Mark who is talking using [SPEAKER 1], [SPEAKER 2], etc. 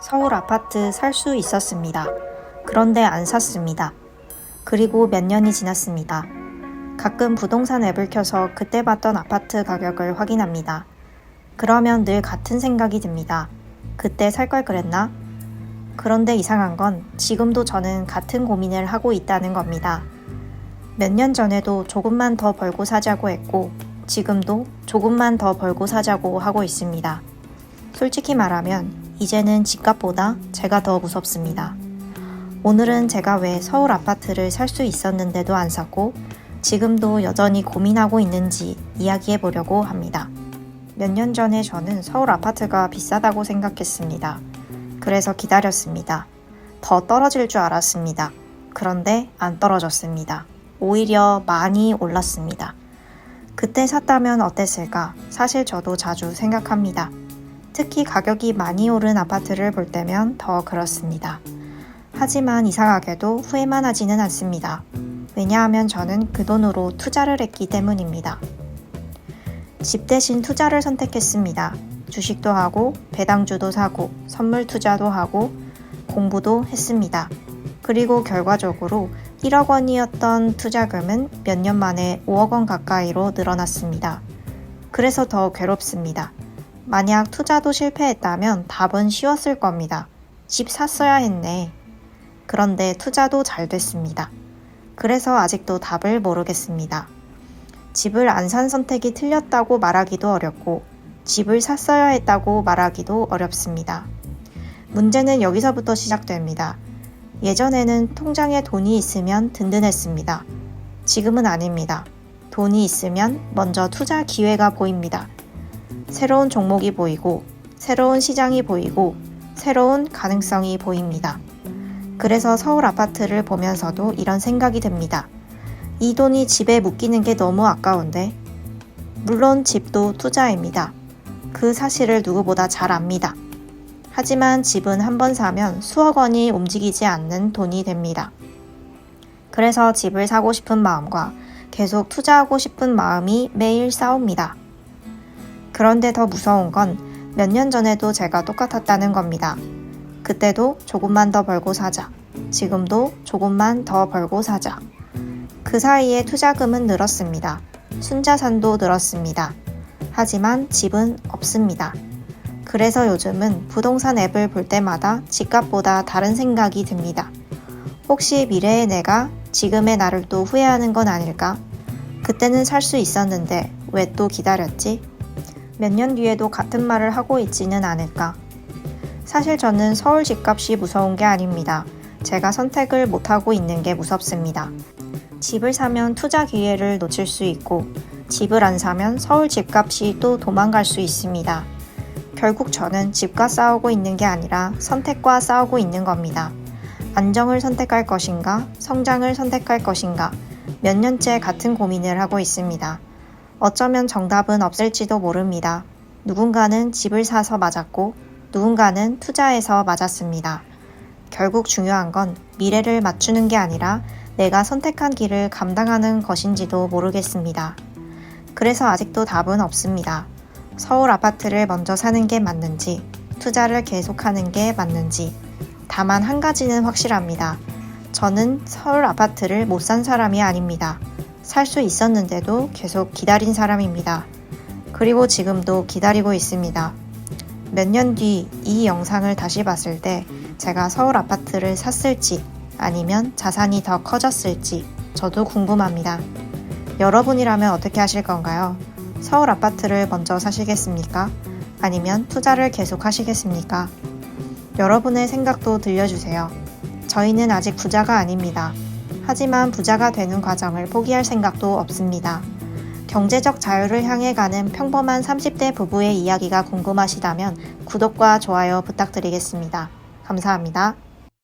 [SPEAKER 1] 서울 아파트 살 수 있었습니다. 그런데 안 샀습니다. 그리고 몇 년이 지났습니다. 가끔 부동산 앱을 켜서 그때 봤던 아파트 가격을 확인합니다. 그러면 늘 같은 생각이 듭니다. 그때 살 걸 그랬나? 그런데 이상한 건 지금도 저는 같은 고민을 하고 있다는 겁니다. 몇 년 전에도 조금만 더 벌고 사자고 했고 지금도 조금만 더 벌고 사자고 하고 있습니다. 솔직히 말하면 이제는 집값보다 제가 더 무섭습니다. 오늘은 제가 왜 서울 아파트를 살 수 있었는데도 안 샀고 지금도 여전히 고민하고 있는지 이야기해 보려고 합니다. 몇 년 전에 저는 서울 아파트가 비싸다고 생각했습니다. 그래서 기다렸습니다. 더 떨어질 줄 알았습니다. 그런데 안 떨어졌습니다. 오히려 많이 올랐습니다. 그때 샀다면 어땠을까? 사실 저도 자주 생각합니다. 특히 가격이 많이 오른 아파트를 볼 때면 더 그렇습니다. 하지만 이상하게도 후회만 하지는 않습니다. 왜냐하면 저는 그 돈으로 투자를 했기 때문입니다. 집 대신 투자를 선택했습니다. 주식도 하고 배당주도 사고 선물 투자도 하고 공부도 했습니다. 그리고 결과적으로 1억 원이었던 투자금은 몇 년 만에 5억 원 가까이로 늘어났습니다. 그래서 더 괴롭습니다. 만약 투자도 실패했다면 답은 쉬웠을 겁니다. 집 샀어야 했네. 그런데 투자도 잘 됐습니다. 그래서 아직도 답을 모르겠습니다. 집을 안 산 선택이 틀렸다고 말하기도 어렵고 집을 샀어야 했다고 말하기도 어렵습니다. 문제는 여기서부터 시작됩니다. 예전에는 통장에 돈이 있으면 든든했습니다. 지금은 아닙니다. 돈이 있으면 먼저 투자 기회가 보입니다. 새로운 종목이 보이고 새로운 시장이 보이고 새로운 가능성이 보입니다. 그래서 서울 아파트를 보면서도 이런 생각이 듭니다. 이 돈이 집에 묶이는 게 너무 아까운데 물론 집도 투자입니다. 그 사실을 누구보다 잘 압니다. 하지만 집은 한번 사면 수억 원이 움직이지 않는 돈이 됩니다. 그래서 집을 사고 싶은 마음과 계속 투자하고 싶은 마음이 매일 싸웁니다. 그런데 더 무서운 건 몇 년 전에도 제가 똑같았다는 겁니다. 그때도 조금만 더 벌고 사자. 지금도 조금만 더 벌고 사자. 그 사이에 투자금은 늘었습니다. 순자산도 늘었습니다. 하지만 집은 없습니다. 그래서 요즘은 부동산 앱을 볼 때마다 집값보다 다른 생각이 듭니다. 혹시 미래의 내가 지금의 나를 또 후회하는 건 아닐까? 그때는 살 수 있었는데 왜 또 기다렸지? 몇 년 뒤에도 같은 말을 하고 있지는 않을까? 사실 저는 서울 집값이 무서운 게 아닙니다. 제가 선택을 못하고 있는 게 무섭습니다. 집을 사면 투자 기회를 놓칠 수 있고 집을 안 사면 서울 집값이 또 도망갈 수 있습니다. 결국 저는 집과 싸우고 있는 게 아니라 선택과 싸우고 있는 겁니다. 안정을 선택할 것인가, 성장을 선택할 것인가, 몇 년째 같은 고민을 하고 있습니다. 어쩌면 정답은 없을지도 모릅니다. 누군가는 집을 사서 맞았고 누군가는 투자해서 맞았습니다. 결국 중요한 건 미래를 맞추는 게 아니라 내가 선택한 길을 감당하는 것인지도 모르겠습니다. 그래서 아직도 답은 없습니다. 서울 아파트를 먼저 사는 게 맞는지, 투자를 계속하는 게 맞는지. 다만 한 가지는 확실합니다. 저는 서울 아파트를 못 산 사람이 아닙니다. 살 수 있었는데도 계속 기다린 사람입니다. 그리고 지금도 기다리고 있습니다. 몇 년 뒤 이 영상을 다시 봤을 때 제가 서울 아파트를 샀을지 아니면 자산이 더 커졌을지 저도 궁금합니다. 여러분이라면 어떻게 하실 건가요? 서울 아파트를 먼저 사시겠습니까? 아니면 투자를 계속 하시겠습니까? 여러분의 생각도 들려주세요. 저희는 아직 부자가 아닙니다. 하지만 부자가 되는 과정을 포기할 생각도 없습니다. 경제적 자유를 향해 가는 평범한 30대 부부의 이야기가 궁금하시다면 구독과 좋아요 부탁드리겠습니다. 감사합니다.